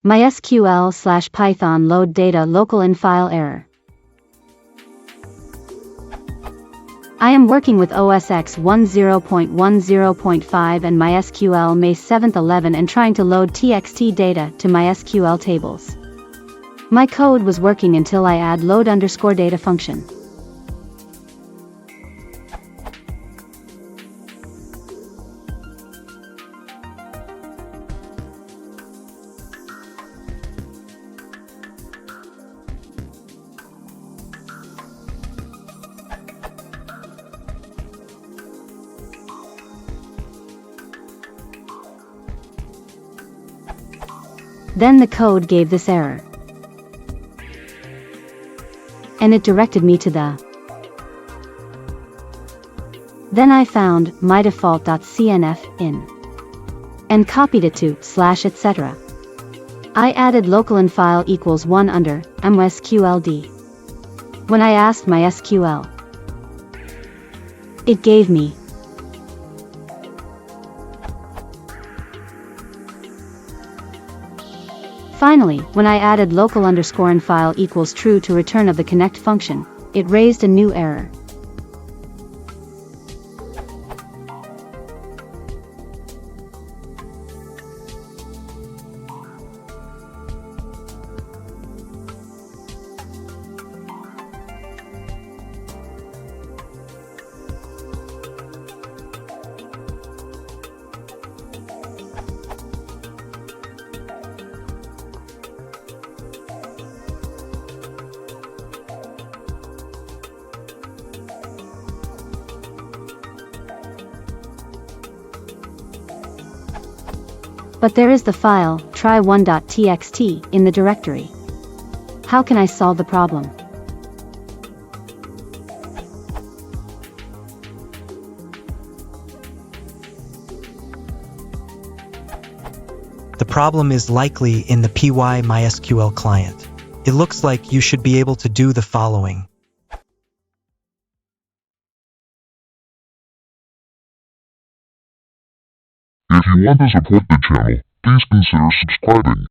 MySQL/Python load data local infile error. I am working with OS X 10.10.5 and MySQL May 7th 11 and trying to load txt data to MySQL tables. My code was working until I add load_data function. Then the code gave this error. And it directed me to the. Then I found mydefault.cnf in. And copied it to /etc. I added local infile equals 1 under MySQLD. When I asked MySQL, it gave me. Finally, when I added local_infile equals true to return of the connect function, it raised a new error. But there is the file, try1.txt, in the directory. How can I solve the problem? The problem is likely in the PyMySQL client. It looks like you should be able to do the following. If you want to support the channel, please consider subscribing.